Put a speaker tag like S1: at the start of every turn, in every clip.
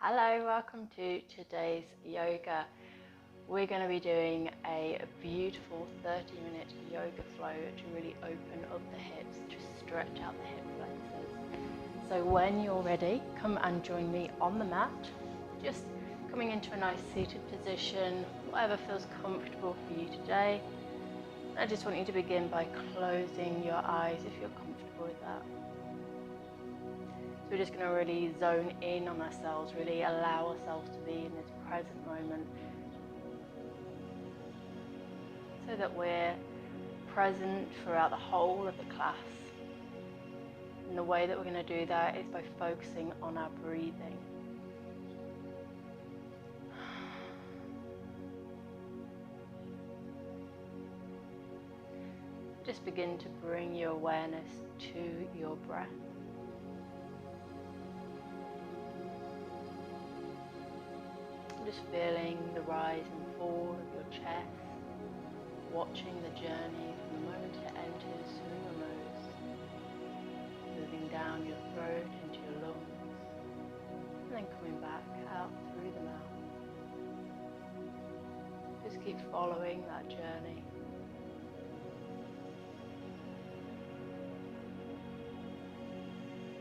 S1: Hello, welcome to today's yoga. We're going to be doing a beautiful 30-minute yoga flow to really open up the hips, to stretch out the hip flexors. So when you're ready, come and join me on the mat, just coming into a nice seated position, whatever feels comfortable for you today. I just want you to begin by closing your eyes if you're comfortable with that. So we're just going to really zone in on ourselves, really allow ourselves to be in this present moment so that we're present throughout the whole of the class. And the way that we're going to do that is by focusing on our breathing. Just begin to bring your awareness to your breath. Just feeling the rise and fall of your chest, watching the journey from the moment it enters through your nose, moving down your throat into your lungs, and then coming back out through the mouth. Just keep following that journey.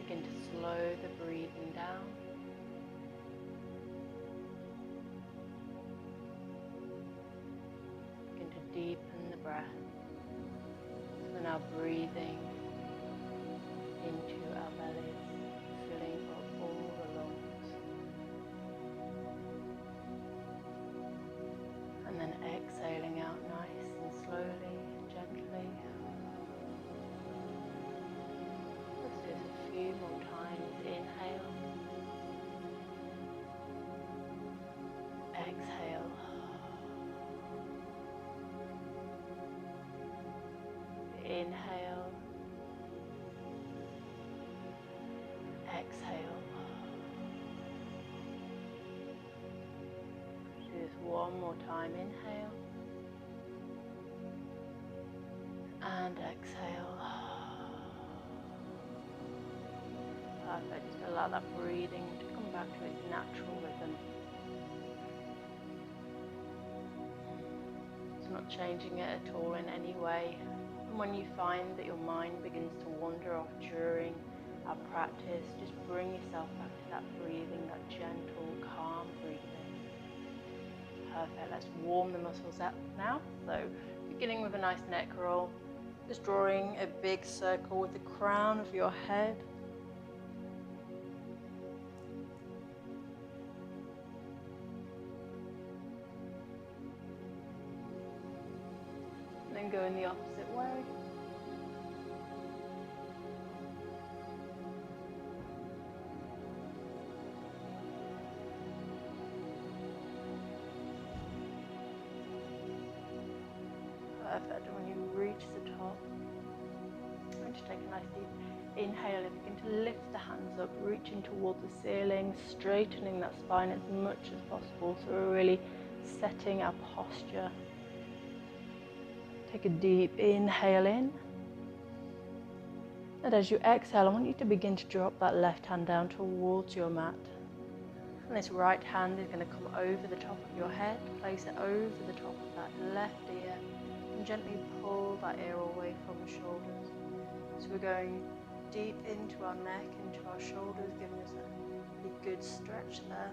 S1: Begin to slow the breathing down. Deepen the breath. So we're now breathing into our bellies, filling up all the lungs. And then exhaling out nice and slowly and gently. Let's do this a few more times. Inhale. Exhale. Inhale, exhale. Do this one more time. Inhale and exhale. Perfect. Just allow that breathing to come back to its natural rhythm. It's not changing it at all in any way. When you find that your mind begins to wander off during our practice, just bring yourself back to that breathing, that gentle, calm breathing. Perfect. Let's warm the muscles up now. So beginning with a nice neck roll, just drawing a big circle with the crown of your head. And then go in the opposite way. Perfect. And when you reach the top, I'm going to take a nice deep inhale and begin to lift the hands up, reaching towards the ceiling, straightening that spine as much as possible. So we're really setting our posture. Take a deep inhale in. And as you exhale, I want you to begin to drop that left hand down towards your mat. And this right hand is going to come over the top of your head, place it over the top of that left ear, and gently pull that ear away from the shoulders. So we're going deep into our neck, into our shoulders, giving us a good stretch there.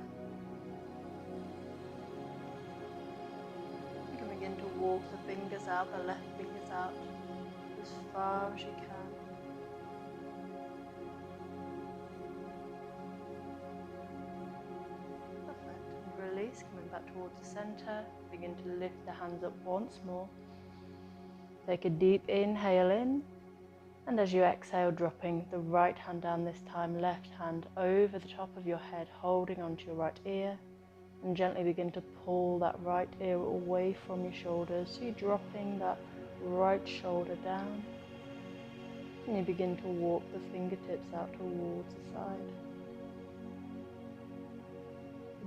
S1: You can begin to walk the fingers out, the left fingers out, as far as you can. Release, coming back towards the center. Begin to lift the hands up once more. Take a deep inhale in, and as you exhale, dropping the right hand down this time, left hand over the top of your head, holding onto your right ear, and gently begin to pull that right ear away from your shoulders. So you're dropping that right shoulder down, and you begin to walk the fingertips out towards the side.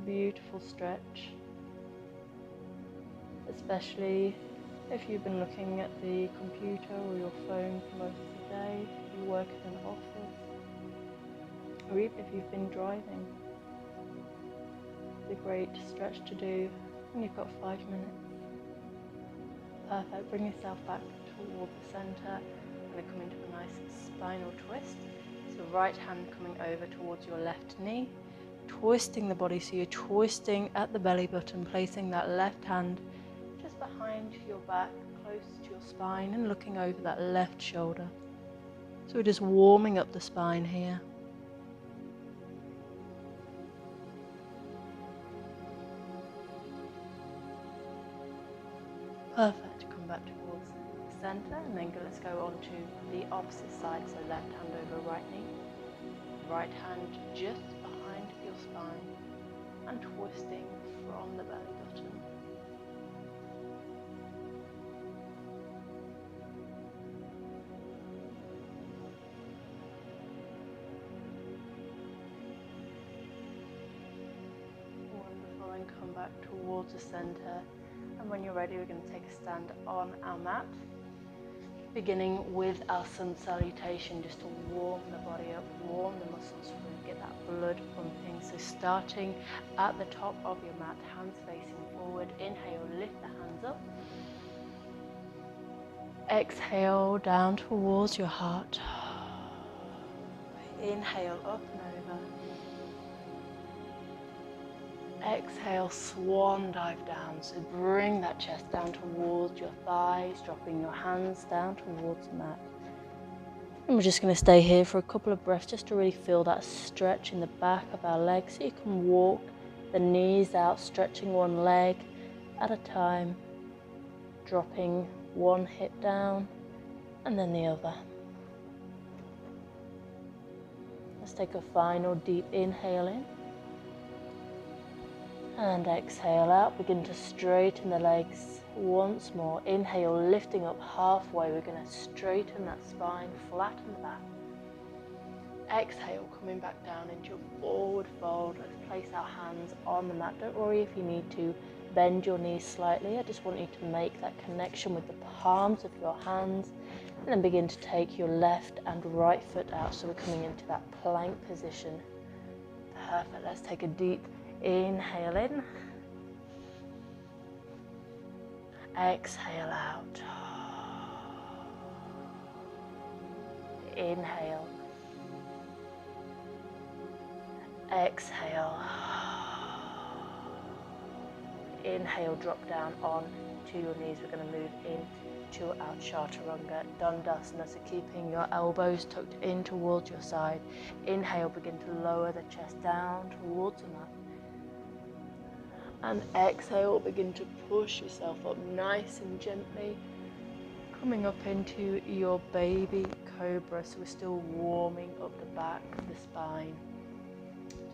S1: Beautiful stretch, especially if you've been looking at the computer or your phone for most of the day, if you work in an office, or even if you've been driving. It's a great stretch to do when you've got 5 minutes. Perfect. Bring yourself back toward the center. I'm going to come into a nice spinal twist. So right hand coming over towards your left knee, twisting the body, so you're twisting at the belly button, placing that left hand just behind your back, close to your spine, and looking over that left shoulder. So we're just warming up the spine here. Perfect. Come back towards the center, and then let's go on to the opposite side. So left hand over right knee, right hand just behind your spine, and twisting from the belly button. Wonderful, and come back towards the center. And when you're ready, we're going to take a stand on our mat, beginning with our sun salutation, just to warm the body up, warm the muscles, get that blood pumping. So starting at the top of your mat, hands facing forward. Inhale, lift the hands up. Exhale down towards your heart. Inhale up and over. Exhale, swan dive down. So bring that chest down towards your thighs, dropping your hands down towards the mat. And we're just going to stay here for a couple of breaths just to really feel that stretch in the back of our legs. So you can walk the knees out, stretching one leg at a time, dropping one hip down and then the other. Let's take a final deep inhale in. And exhale out, begin to straighten the legs once more. Inhale, lifting up halfway. We're going to straighten that spine, flatten the back. Exhale, coming back down into a forward fold. Let's place our hands on the mat. Don't worry if you need to bend your knees slightly. I just want you to make that connection with the palms of your hands. And then begin to take your left and right foot out. So we're coming into that plank position. Perfect. Let's take a deep inhale in, exhale out, inhale, exhale, inhale, drop down on to your knees. We're going to move into our Chaturanga Dandasana, so keeping your elbows tucked in towards your side. Inhale, begin to lower the chest down towards the mat. And exhale, begin to push yourself up nice and gently, coming up into your baby cobra. So we're still warming up the back of the spine,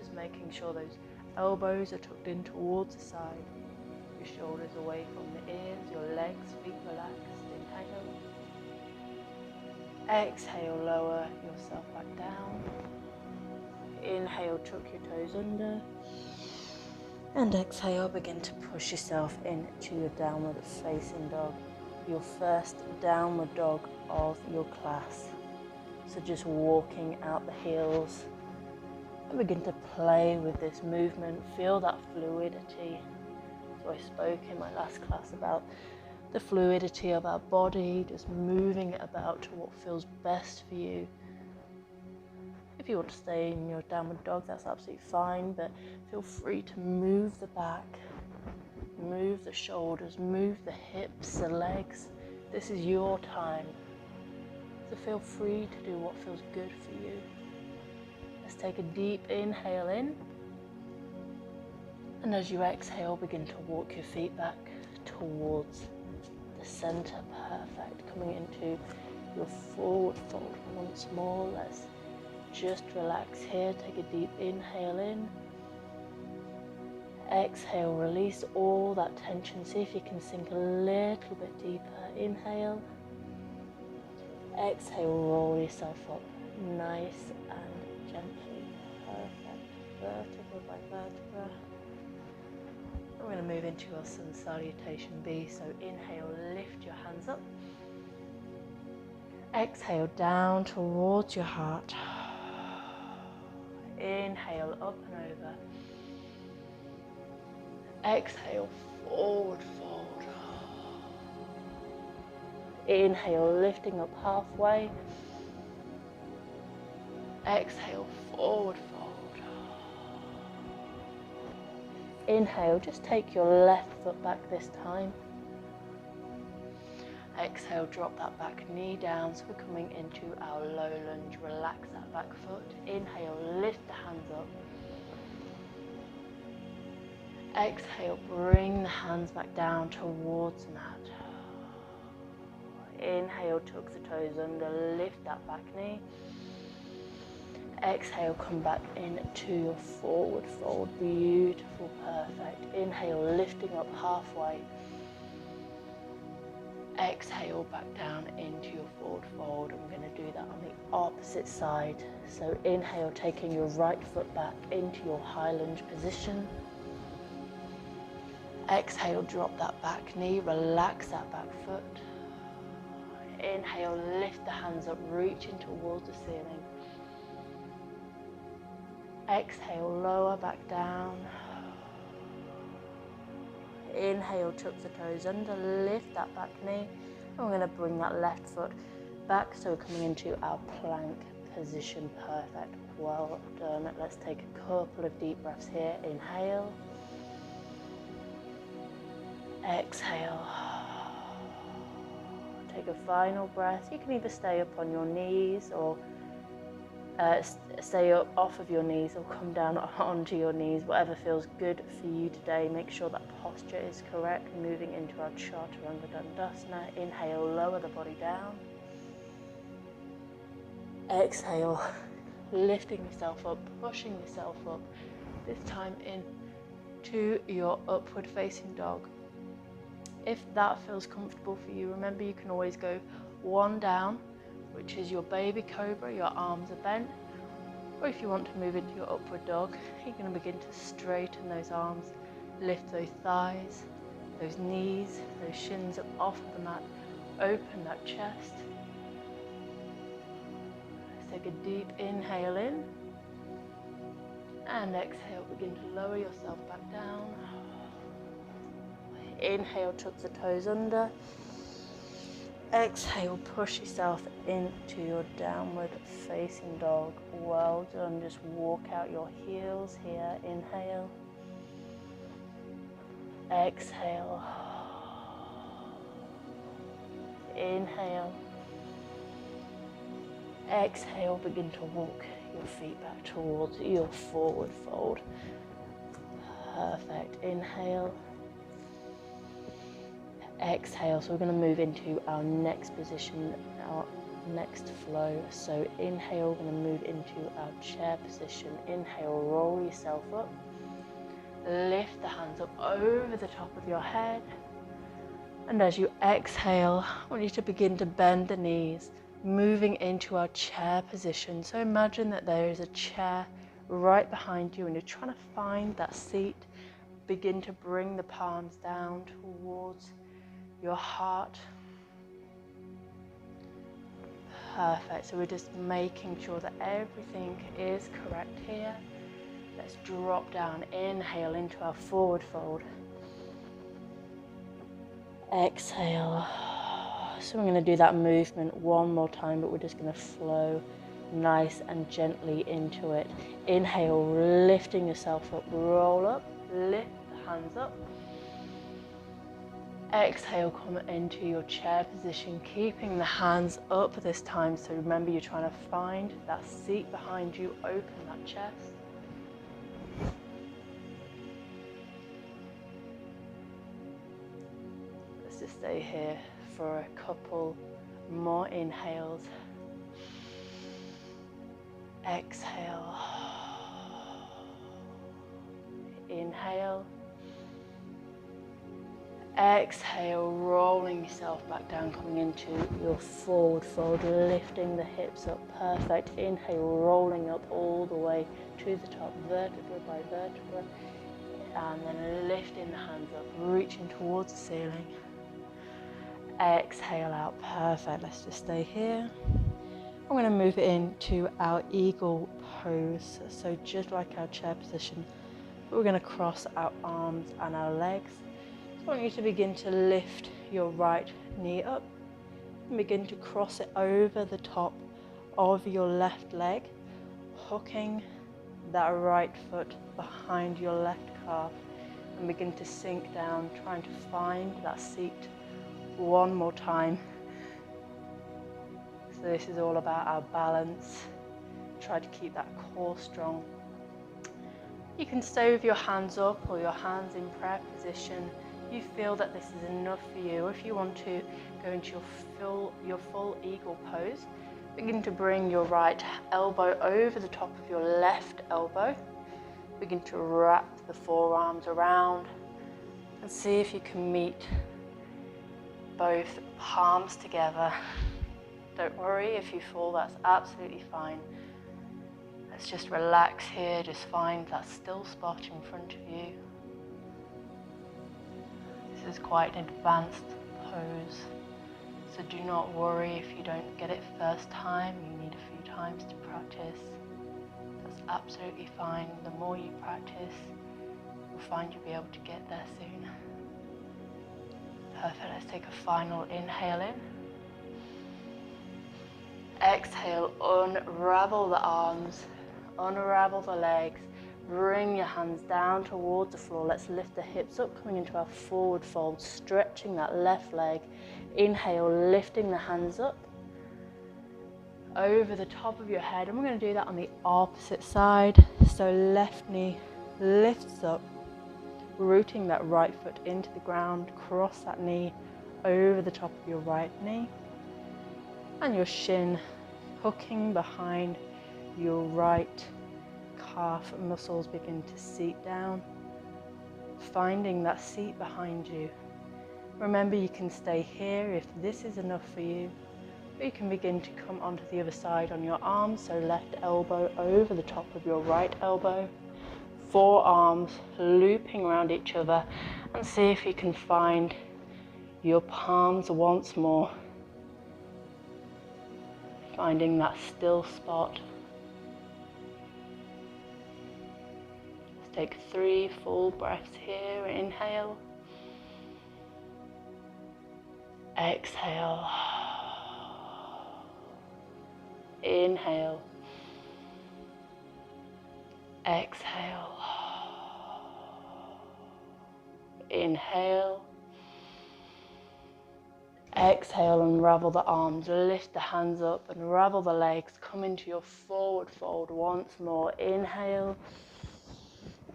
S1: just making sure those elbows are tucked in towards the side, your shoulders away from the ears, your legs, feet relaxed. Inhale, exhale, lower yourself back down. Inhale, tuck your toes under. And exhale, begin to push yourself into your downward facing dog, your first downward dog of your class. So just walking out the heels and begin to play with this movement, feel that fluidity. So I spoke in my last class about the fluidity of our body, just moving it about to what feels best for you. If you want to stay in your downward dog, that's absolutely fine, but feel free to move the back, move the shoulders, move the hips, the legs. This is your time, so feel free to do what feels good for you. Let's take a deep inhale in, and as you exhale, begin to walk your feet back towards the center. Perfect. Coming into your forward fold once more. Let's just relax here. Take a deep inhale in. Exhale, release all that tension. See if you can sink a little bit deeper. Inhale. Exhale, roll yourself up nice and gently. Perfect. Vertebra by vertebra. We're going to move into our sun salutation B. So inhale, lift your hands up. Exhale, down towards your heart. Inhale, up and over. Exhale, forward fold. Inhale, lifting up halfway. Exhale, forward fold. Inhale, just take your left foot back this time. Exhale, drop that back knee down, so we're coming into our low lunge. Relax that back foot. Inhale, lift the hands up. Exhale, bring the hands back down towards the mat. Inhale, tuck the toes under, lift that back knee. Exhale, come back into your forward fold. Beautiful, perfect. Inhale, lifting up halfway. Exhale, back down into your forward fold. I'm going to do that on the opposite side. So inhale, taking your right foot back into your high lunge position. Exhale, drop that back knee, relax that back foot. Inhale, lift the hands up, reaching towards the ceiling. Exhale, lower back down. Inhale, tuck the toes under, lift that back knee. And we're going to bring that left foot back, so we're coming into our plank position. Perfect, well done. Let's take a couple of deep breaths here. Inhale. Exhale. Take a final breath. You can either stay up on your knees or stay up off of your knees or come down onto your knees, whatever feels good for you today. Make sure that posture is correct. Moving into our Chaturanga Dandasana. Inhale, lower the body down. Exhale, lifting yourself up, pushing yourself up. This time into your upward facing dog. If that feels comfortable for you, remember you can always go one down, which is your baby cobra, your arms are bent. Or if you want to move into your upward dog, you're going to begin to straighten those arms, lift those thighs, those knees, those shins up off of the mat, open that chest. Let's take a deep inhale in, and exhale, begin to lower yourself back down. Inhale, tuck the toes under. Exhale, push yourself into your downward facing dog. Well done. Just walk out your heels here. Inhale. Exhale. Inhale. Exhale, begin to walk your feet back towards your forward fold. Perfect. Inhale. Exhale, so we're going to move into our next position, our next flow. So inhale, we're going to move into our chair position. Inhale, roll yourself up, lift the hands up over the top of your head, and as you exhale, I want you to begin to bend the knees, moving into our chair position. So imagine that there is a chair right behind you and you're trying to find that seat. Begin to bring the palms down towards your heart. Perfect. So we're just making sure that everything is correct here. Let's drop down. Inhale into our forward fold. Exhale. So we're going to do that movement one more time, but we're just going to flow nice and gently into it. Inhale, lifting yourself up, roll up, lift the hands up. Exhale, come into your chair position, keeping the hands up this time. So remember, you're trying to find that seat behind you, open that chest. Let's just stay here for a couple more inhales. Exhale. Inhale. Exhale, rolling yourself back down, coming into your forward fold, lifting the hips up. Perfect. Inhale, rolling up all the way to the top, vertebra by vertebra, and then lifting the hands up, reaching towards the ceiling. Exhale out. Perfect. Let's just stay here. I'm going to move it into our eagle pose. So just like our chair position, We're going to cross our arms and our legs. So I want you to begin to lift your right knee up and begin to cross it over the top of your left leg, hooking that right foot behind your left calf, and begin to sink down, trying to find that seat one more time. So this is all about our balance. Try to keep that core strong. You can stay with your hands up or your hands in prayer position. You feel that this is enough for you. If you want to go into your full eagle pose, begin to bring your right elbow over the top of your left elbow. Begin to wrap the forearms around and see if you can meet both palms together. Don't worry if you fall, that's absolutely fine. Let's just relax here, just find that still spot in front of you. This is quite an advanced pose, so do not worry if you don't get it first time. You need a few times to practice. That's absolutely fine. The more you practice, you'll find you'll be able to get there soon. Perfect, let's take a final inhale in. Exhale, unravel the arms, unravel the legs. Bring your hands down towards the floor. Let's lift the hips up, coming into our forward fold, stretching that left leg. Inhale, lifting the hands up over the top of your head. And we're going to do that on the opposite side. So left knee lifts up, rooting that right foot into the ground. Cross that knee over the top of your right knee. And your shin hooking behind your right calf muscles begin to seat down, finding that seat behind you. Remember, you can stay here if this is enough for you, or you can begin to come onto the other side on your arms. So left elbow over the top of your right elbow, forearms looping around each other, and see if you can find your palms once more, finding that still spot. Take 3 full breaths here. Inhale. Exhale. Inhale. Exhale. Inhale. Exhale, unravel the arms, lift the hands up, unravel the legs, come into your forward fold once more. Inhale.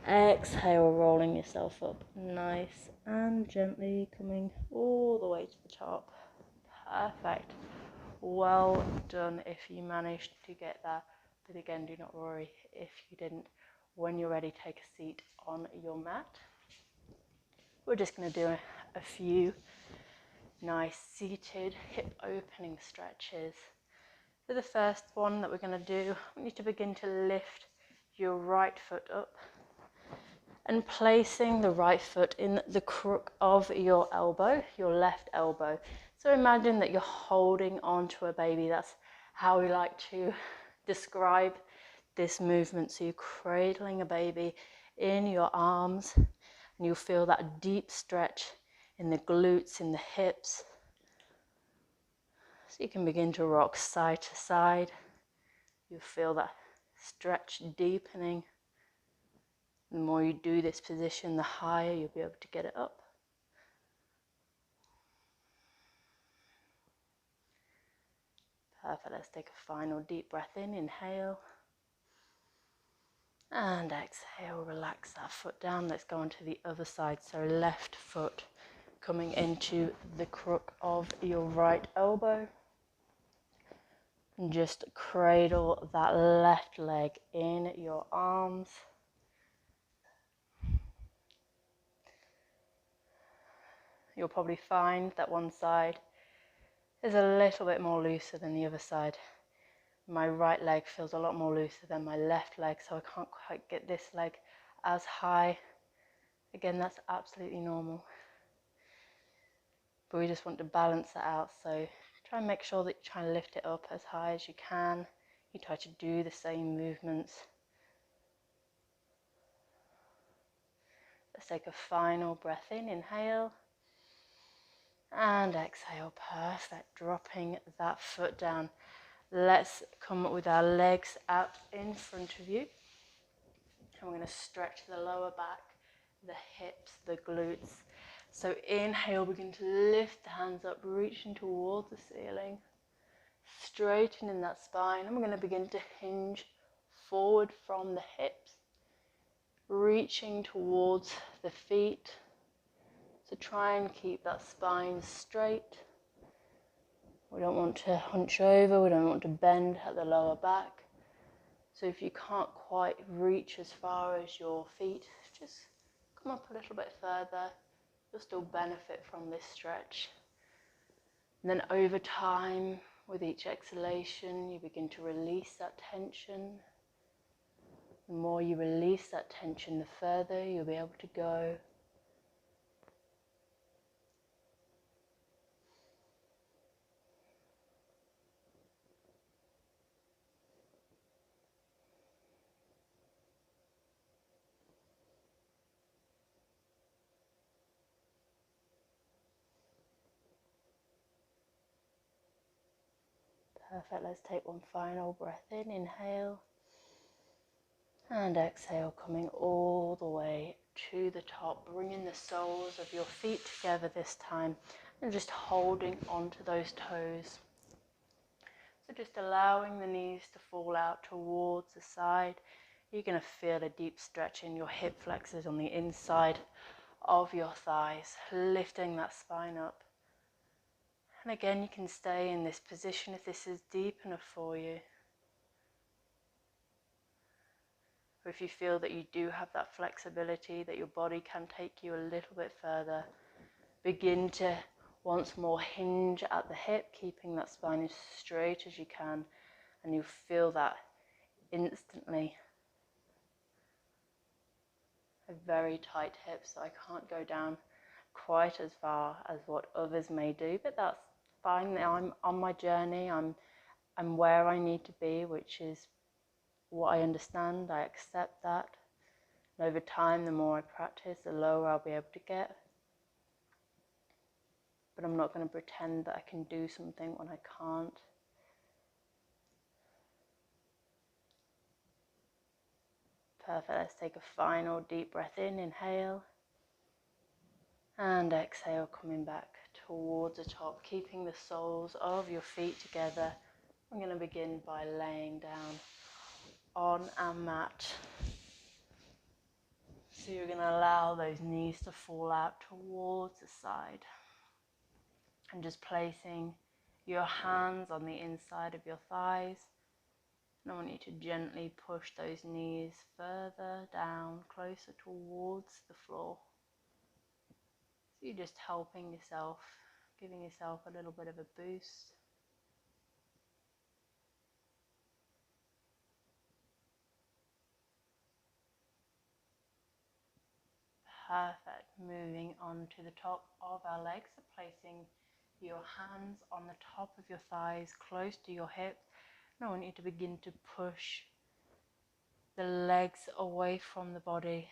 S1: Exhale, rolling yourself up nice and gently, coming all the way to the top. Perfect. Well done if you managed to get that. But again, do not worry if you didn't. When you're ready, take a seat on your mat. We're just going to do a few nice seated hip opening stretches. For the first one that we're going to do, we need to begin to lift your right foot up and placing the right foot in the crook of your elbow, your left elbow. So imagine that you're holding onto a baby. That's how we like to describe this movement. So you're cradling a baby in your arms, and you'll feel that deep stretch in the glutes, in the hips. So you can begin to rock side to side. You'll feel that stretch deepening. The more you do this position, the higher you'll be able to get it up. Perfect. Let's take a final deep breath in. Inhale. And exhale. Relax that foot down. Let's go on to the other side. So left foot coming into the crook of your right elbow. And just cradle that left leg in your arms. You'll probably find that one side is a little bit more looser than the other side. My right leg feels a lot more looser than my left leg, so I can't quite get this leg as high. Again, that's absolutely normal. But we just want to balance that out, so try and make sure that you try and lift it up as high as you can. You try to do the same movements. Let's take a final breath in, inhale, and exhale. Perfect. Dropping that foot down. Let's come up with our legs out in front of you. And we're going to stretch the lower back, the hips, the glutes. So inhale, begin to lift the hands up, reaching towards the ceiling, straightening that spine. And we're going to begin to hinge forward from the hips, reaching towards the feet. So try and keep that spine straight. We don't want to hunch over, we don't want to bend at the lower back. So if you can't quite reach as far as your feet, just come up a little bit further. You'll still benefit from this stretch. And then over time, with each exhalation, you begin to release that tension. The more you release that tension, the further you'll be able to go. Perfect. Let's take one final breath in. Inhale. And exhale, coming all the way to the top, bringing the soles of your feet together this time and just holding onto those toes. So just allowing the knees to fall out towards the side. You're going to feel a deep stretch in your hip flexors on the inside of your thighs, lifting that spine up. And again, you can stay in this position if this is deep enough for you. Or if you feel that you do have that flexibility, that your body can take you a little bit further, begin to once more hinge at the hip, keeping that spine as straight as you can, and you feel that instantly. A very tight hip, so I can't go down quite as far as what others may do, but that's fine. I'm on my journey. I'm where I need to be, which is what I understand. I accept that. And over time, the more I practice, the lower I'll be able to get. But I'm not going to pretend that I can do something when I can't. Perfect. Let's take a final deep breath in. Inhale. And exhale, coming back towards the top, keeping the soles of your feet together. I'm going to begin by laying down on our mat. So you're going to allow those knees to fall out towards the side. And just placing your hands on the inside of your thighs. And I want you to gently push those knees further down, closer towards the floor. So you're just helping yourself, giving yourself a little bit of a boost. Perfect. Moving on to the top of our legs, so placing your hands on the top of your thighs, close to your hips. And I want you to begin to push the legs away from the body.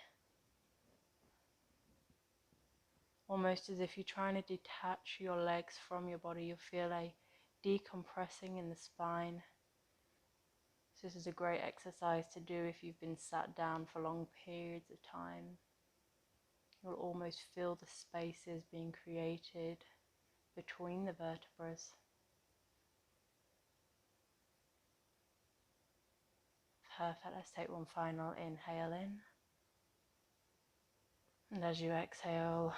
S1: Almost as if you're trying to detach your legs from your body. You'll feel a decompressing in the spine. So this is a great exercise to do if you've been sat down for long periods of time. You'll almost feel the spaces being created between the vertebrae. Perfect. Let's take one final inhale in. And as you exhale,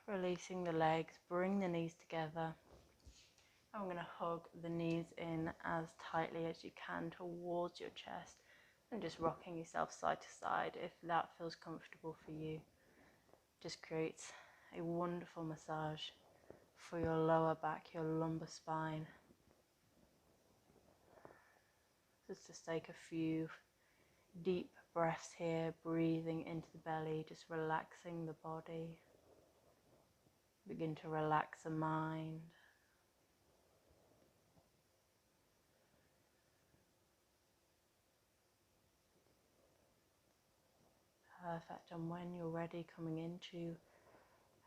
S1: releasing the legs, bring the knees together. I'm going to hug the knees in as tightly as you can towards your chest and just rocking yourself side to side if that feels comfortable for you. Just creates a wonderful massage for your lower back, your lumbar spine. Just take a few deep breaths here, breathing into the belly, just relaxing the body. Begin to relax the mind. Perfect. And when you're ready, coming into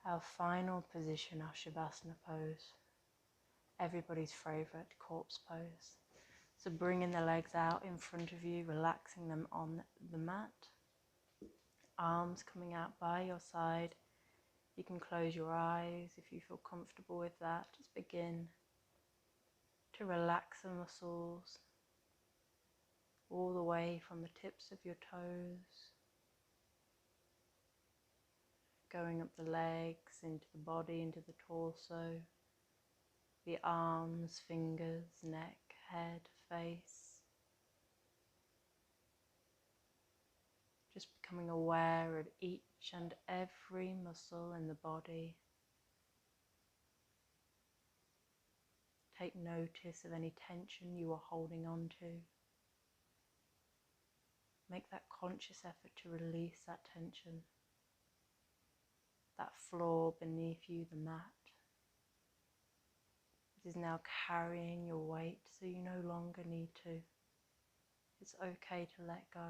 S1: our final position, our Shavasana pose, everybody's favorite corpse pose. So bringing the legs out in front of you, relaxing them on the mat, arms coming out by your side. You can close your eyes if you feel comfortable with that. Just begin to relax the muscles all the way from the tips of your toes, going up the legs, into the body, into the torso, the arms, fingers, neck, head, face. Just becoming aware of each and every muscle in the body. Take notice of any tension you are holding on to. Make that conscious effort to release that tension. That floor beneath you, the mat. It is now carrying your weight, so you no longer need to. It's okay to let go.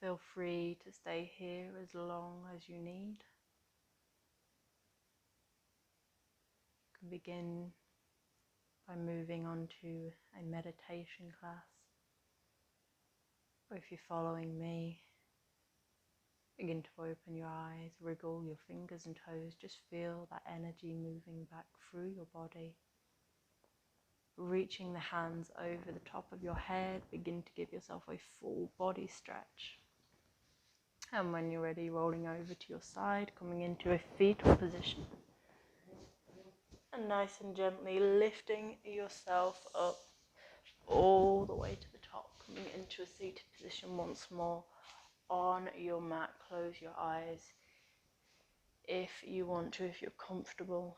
S1: Feel free to stay here as long as you need. You can begin by moving on to a meditation class. Or if you're following me, begin to open your eyes, wriggle your fingers and toes. Just feel that energy moving back through your body. Reaching the hands over the top of your head, begin to give yourself a full body stretch. And when you're ready, rolling over to your side, coming into a fetal position. And nice and gently lifting yourself up all the way to the top, coming into a seated position once more on your mat. Close your eyes if you want to, if you're comfortable.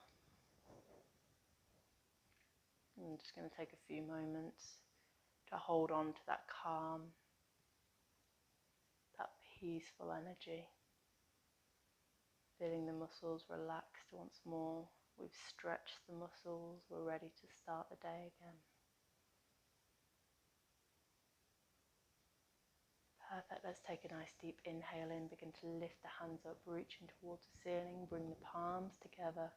S1: I'm just going to take a few moments to hold on to that calm, that peaceful energy. Feeling the muscles relaxed once more. We've stretched the muscles. We're ready to start the day again. Perfect. Let's take a nice deep inhale in. Begin to lift the hands up, reaching towards the ceiling. Bring the palms together.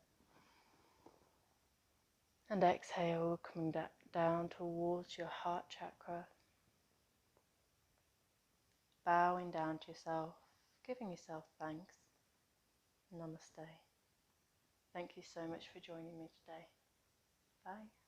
S1: And exhale, coming down towards your heart chakra. Bowing down to yourself, giving yourself thanks. Namaste. Thank you so much for joining me today. Bye.